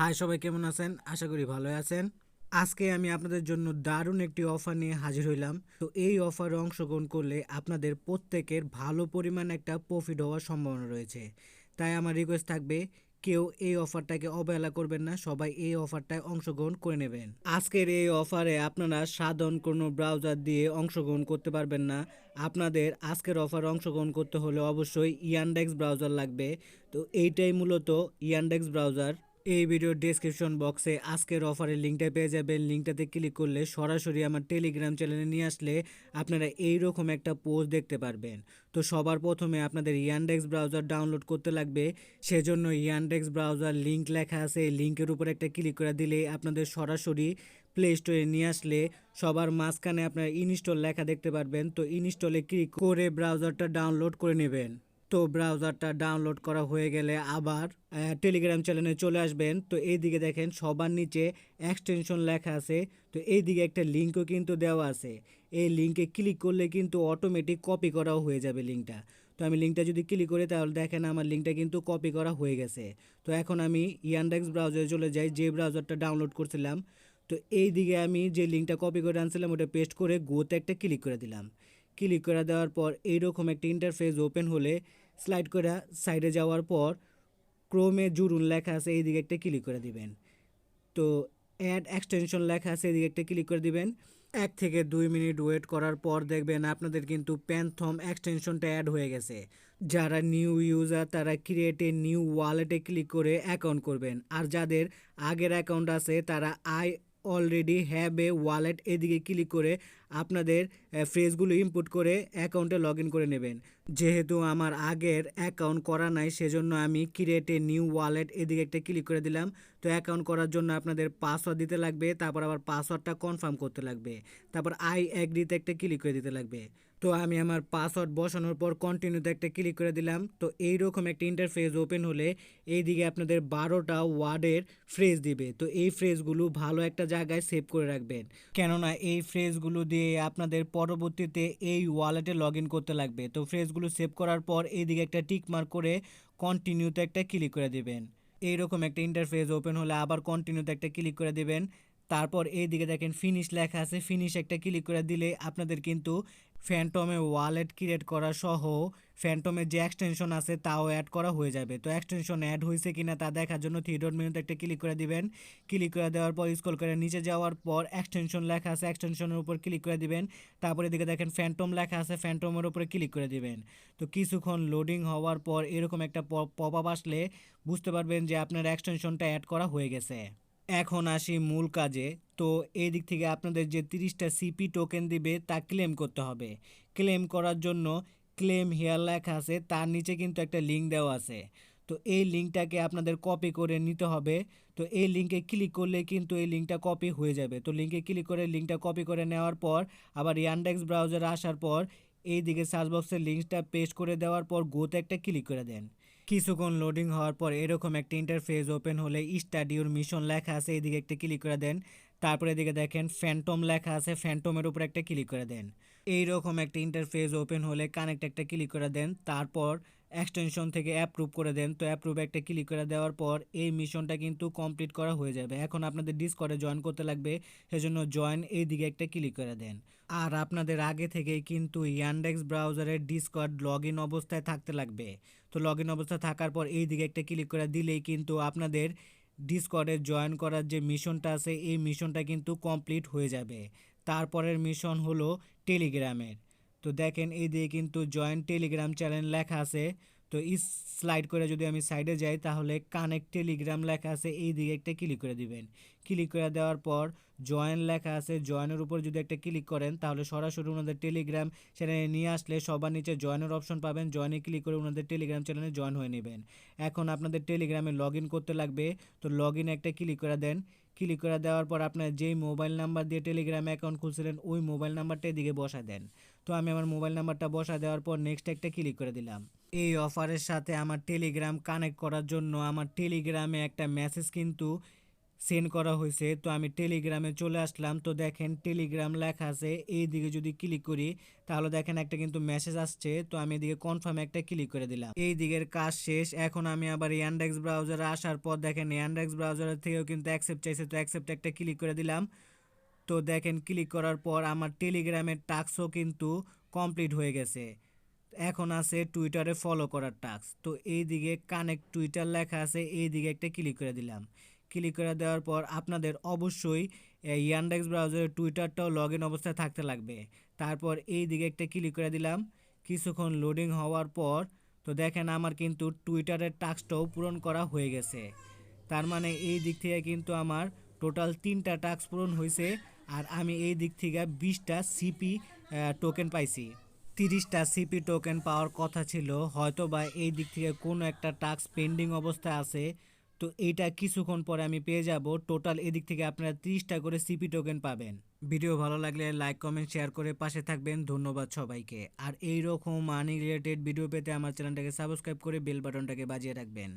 High সবাই, কেমন আছেন? আশা করি ভালোই আছেন। আজকে আমি আপনাদের জন্য দারুণ একটি অফার নিয়ে হাজির হইলাম। তো এই অফারে অংশগ্রহণ করলে আপনাদের প্রত্যেকের ভালো পরিমাণ একটা প্রফিট হওয়ার সম্ভাবনা রয়েছে। তাই আমার রিকোয়েস্ট থাকবে, কেউ এই অফারটাকে অবহেলা করবেন না, সবাই এই অফারটায় অংশগ্রহণ করে নেবেন। আজকের এই অফারে আপনারা সাধারণ কোনো ব্রাউজার দিয়ে অংশগ্রহণ করতে পারবেন না। আপনাদের আজকের অফারে অংশগ্রহণ করতে হলে অবশ্যই ইয়ানডেক্স ব্রাউজার লাগবে। তো এইটাই মূলত ইয়ানডেক্স ব্রাউজার। এই ভিডিওর ডেসক্রিপশন বক্সে আজকের অফারের লিঙ্কটা পেয়ে যাবেন। লিঙ্কটাতে ক্লিক করলে সরাসরি আমার টেলিগ্রাম চ্যানেলে নিয়ে আসলে আপনারা এইরকম একটা পোস্ট দেখতে পারবেন। তো সবার প্রথমে আপনাদের ইয়ানডেক্স ব্রাউজার ডাউনলোড করতে লাগবে। সেজন্য ইয়ানডেক্স ব্রাউজার লিঙ্ক লেখা আছে, এই লিঙ্কের উপর একটা ক্লিক করে দিলে আপনাদের সরাসরি প্লে স্টোরে নিয়ে আসলে সবার মাঝখানে আপনারা ইনস্টল লেখা দেখতে পারবেন। তো ইনস্টলে ক্লিক করে ব্রাউজারটা ডাউনলোড করে নেবেন। তো ব্রাউজারটা ডাউনলোড করা হয়ে গেলে আবার টেলিগ্রাম চ্যানেলে চলে আসবেন। তো এইদিকে দেখেন সবার নিচে এক্সটেনশন লেখা আছে। তো এইদিকে একটা লিঙ্কও কিন্তু দেওয়া আছে। এই লিঙ্কে ক্লিক করলে কিন্তু অটোমেটিক কপি করাও হয়ে যাবে লিঙ্কটা। তো আমি লিঙ্কটা যদি ক্লিক করি তাহলে দেখেন আমার লিঙ্কটা কিন্তু কপি করা হয়ে গেছে। তো এখন আমি ইয়ানডেক্স ব্রাউজারে চলে যাই, যে ব্রাউজারটা ডাউনলোড করছিলাম। তো এই দিকে আমি যে লিঙ্কটা কপি করে আনছিলাম ওটা পেস্ট করে গোতে একটা ক্লিক করে দিলাম। ক্লিক করে দেওয়ার পর এইরকম একটা ইন্টারফেস ওপেন হলে স্লাইড করে সাইডে যাওয়ার পর ক্রোমে জুড়ুন লেখা আছে, এইদিকে একটা ক্লিক করে দিবেন। তো অ্যাড এক্সটেনশন লেখা আছে, এদিকে একটা ক্লিক করে দিবেন। 1 থেকে 2 মিনিট ওয়েট করার পর দেখবেন আপনাদের কিন্তু প্যান্থম এক্সটেনশনটা অ্যাড হয়ে গেছে। যারা নিউ ইউজার তারা ক্রিয়েট এ নিউ ওয়ালেটে ক্লিক করে অ্যাকাউন্ট করবেন। আর যাদের আগের অ্যাকাউন্ট আছে তারা I already have a wallet এদিকে ক্লিক করে আপনাদের ফ্রেজগুলো ইনপুট করে অ্যাকাউন্টে লগ ইন করে নেবেন। যেহেতু আমার আগের অ্যাকাউন্ট করা নাই সেজন্য আমি ক্রিয়েট এ নিউ ওয়ালেট এদিকে একটা ক্লিক করে দিলাম। তো অ্যাকাউন্ট করার জন্য আপনাদের পাসওয়ার্ড দিতে লাগবে, তারপর আবার পাসওয়ার্ডটা কনফার্ম করতে লাগবে, তারপর আই এগ্রিতে একটা ক্লিক করে দিতে লাগবে। তো আমি আমার পাসওয়ার্ড বসানোর পর কন্টিনিউতে একটা ক্লিক করে দিলাম। তো এইরকম একটা ইন্টারফেস ওপেন হলে এইদিকে আপনাদের 12টা ওয়ার্ডের ফ্রেজ দিবে। তো এই ফ্রেজগুলো ভালো একটা জায়গায় সেভ করে রাখবেন, কেননা এই ফ্রেজগুলো দিয়ে আপনাদের পরবর্তীতে এই ওয়ালেটে লগ ইন করতে লাগবে। তো ফ্রেজগুলো সেভ করার পর এইদিকে একটা টিক মার্ক করে কন্টিনিউতে একটা ক্লিক করে দিবেন। এইরকম একটা ইন্টারফেস ওপেন হলে আবার কন্টিনিউতে একটা ক্লিক করে দিবেন। তারপর এইদিকে দেখেন ফিনিশ লেখা আছে, ফিনিশ একটা ক্লিক করে দিলে আপনাদের কিন্তু ফ্যান্টমে ওয়ালেট ক্রিয়েট করা সহ ফ্যান্টমের যে এক্সটেনশন আছে তাও অ্যাড করা হয়ে যাবে। তো এক্সটেনশন অ্যাড হয়েছে কিনা তা দেখার জন্য থ্রি ডট মেনুতে একটা ক্লিক করে দিবেন। ক্লিক করে দেওয়ার পর স্ক্রল করে নিচে যাওয়ার পর এক্সটেনশন লেখা আছে, এক্সটেনশনের উপর ক্লিক করে দিবেন। তারপরে এদিকে দেখেন ফ্যান্টম লেখা আছে, ফ্যান্টমের উপরে ক্লিক করে দিবেন। তো কিছুক্ষণ লোডিং হওয়ার পর এরকম একটা পপ আপ আসলে বুঝতে পারবেন যে আপনার এক্সটেনশনটা অ্যাড করা হয়ে গেছে। এখন আসি মূল কাজে। তো এই দিক থেকে আপনাদের যে 30টা সিপি টোকেন দিবে তা ক্লেম করতে হবে। ক্লেম করার জন্য ক্লেম হেয়ার লেখা আছে, তার নিচে কিন্তু একটা লিঙ্ক দেওয়া আছে। তো এই লিঙ্কটাকে আপনাদের কপি করে নিতে হবে। তো এই লিঙ্কে ক্লিক করলে কিন্তু এই লিঙ্কটা কপি হয়ে যাবে। তো লিঙ্কে ক্লিক করে লিঙ্কটা কপি করে নেওয়ার পর আবার ইয়ানডেক্স ব্রাউজারে আসার পর এই দিকে সার্চ বক্সের লিঙ্কটা পেস্ট করে দেওয়ার পর গোতে একটা ক্লিক করে দেন। কিছুক্ষণ লোডিং হওয়ার পর এরকম একটা ইন্টারফেস ওপেন হলে স্টাডিওর মিশন লেখা আছে, এদিকে একটা ক্লিক করে দেন। তারপরে এদিকে দেখেন ফ্যান্টম লেখা আছে, ফ্যান্টমের উপর একটা ক্লিক করে দেন। এইরকম একটা ইন্টারফেস ওপেন হলে কানেক্ট একটা ক্লিক করে দেন। তারপর এক্সটেনশন থেকে অ্যাপ্রুভ করে দেন। তো অ্যাপ্রুভ একটা ক্লিক করে দেওয়ার পর এই মিশনটা কিন্তু কমপ্লিট করা হয়ে যাবে। এখন আপনাদের ডিসকর্ডে জয়েন করতে লাগবে, সেজন্য জয়েন এই দিকে একটা ক্লিক করে দেন। আর আপনাদের আগে থেকেই কিন্তু ইয়ানডেক্স ব্রাউজারের ডিসকর্ড লগ ইন অবস্থায় থাকতে লাগবে। তো লগ ইন অবস্থায় থাকার পর এই দিকে একটা ক্লিক করে দিলেই কিন্তু আপনাদের ডিসকর্ডে জয়েন করার যে মিশনটা আছে এই মিশনটা কিন্তু কমপ্লিট হয়ে যাবে। তারপরের মিশন হলো টেলিগ্রামের। তো দেখেন এই দিকে কিন্তু জয়েন টেলিগ্রাম চ্যানেল লেখা আছে। তো স্লাইড করে যদি আমি সাইডে যাই তাহলে কানেক্ট টেলিগ্রাম লেখা আছে, এই দিকে একটা ক্লিক করে দিবেন। ক্লিক করে দেওয়ার পর জয়েন লেখা আছে, জয়েনের উপর যদি একটা ক্লিক করেন তাহলে সরাসরি ওনাদের টেলিগ্রাম চ্যানেলে নিয়ে আসলে সবার নিচে জয়েনের অপশন পাবেন। জয়েনে ক্লিক করে ওনাদের টেলিগ্রাম চ্যানেলে জয়েন হয়ে নেবেন। এখন আপনাদের টেলিগ্রামে লগ ইন করতে লাগবে। তো লগ ইনে একটা ক্লিক করে দেন। ক্লিক করে দেওয়ার পর আপনার যেই মোবাইল নাম্বার দিয়ে টেলিগ্রাম অ্যাকাউন্ট খুলছিলেন ওই মোবাইল নাম্বারটা এদিকে বসা দেন। তো আমি আমার মোবাইল নাম্বারটা বসা দেওয়ার পর নেক্সট একটা ক্লিক করে দিলাম। এই অফারের সাথে আমার টেলিগ্রাম কানেক্ট করার জন্য আমার টেলিগ্রামে একটা মেসেজ কিন্তু সেন্ড করা হয়েছে। তো আমি টেলিগ্রামে চলে আসলাম। তো দেখেন টেলিগ্রাম লেখা আছে, এই দিকে যদি ক্লিক করি তাহলে দেখেন একটা কিন্তু মেসেজ আসছে। তো আমি এদিকে কনফার্মে একটা ক্লিক করে দিলাম। এই দিকের কাজ শেষ। এখন আমি আবার ইয়ান্ডেক্স ব্রাউজারে আসার পর দেখেন ইয়ান্ডেক্স ব্রাউজারের থেকেও কিন্তু অ্যাকসেপ্ট চাইছে, তো অ্যাকসেপ্ট একটা ক্লিক করে দিলাম। তো দেখেন ক্লিক করার পর আমার টেলিগ্রামের টাস্কও কিন্তু কমপ্লিট হয়ে গেছে। এখন আছে টুইটারে ফলো করার টাস্ক। তো এই দিকে কানেক্ট টুইটার লেখা আছে, এই দিকে একটা ক্লিক করে দিলাম। ক্লিক করে দেওয়ার পর আপনাদের অবশ্যই এই ইয়ান্ডেক্স ব্রাউজারের টুইটারটাও লগ ইন অবস্থায় থাকতে লাগবে। তারপর এই দিকে একটা ক্লিক করে দিলাম। কিছুক্ষণ লোডিং হওয়ার পর তো দেখেন আমার কিন্তু টুইটারের টাস্কটাও পূরণ করা হয়ে গেছে। তার মানে এই দিক থেকে কিন্তু আমার টোটাল 3টা টাস্ক পূরণ হয়েছে। আর আমি এই দিক থেকে 20টা সিপি টোকেন পাইছি। 30টা সিপি টোকেন পাওয়ার কথা ছিল, হয়তো বা এই দিক থেকে কোনো একটা টাস্ক পেন্ডিং অবস্থায় আছে। তো এইটা কিছুক্ষণ পরে আমি পেয়ে যাব। টোটাল এদিক থেকে আপনারা 30টা করে সিপি টোকেন পাবেন। ভিডিও ভালো লাগলে লাইক কমেন্ট শেয়ার করে পাশে থাকবেন। ধন্যবাদ সবাইকে। আর এই রকম মানি রিলেটেড ভিডিও পেতে আমার চ্যানেলটাকে সাবস্ক্রাইব করে বেল বাটনটাকে বাজিয়ে রাখবেন।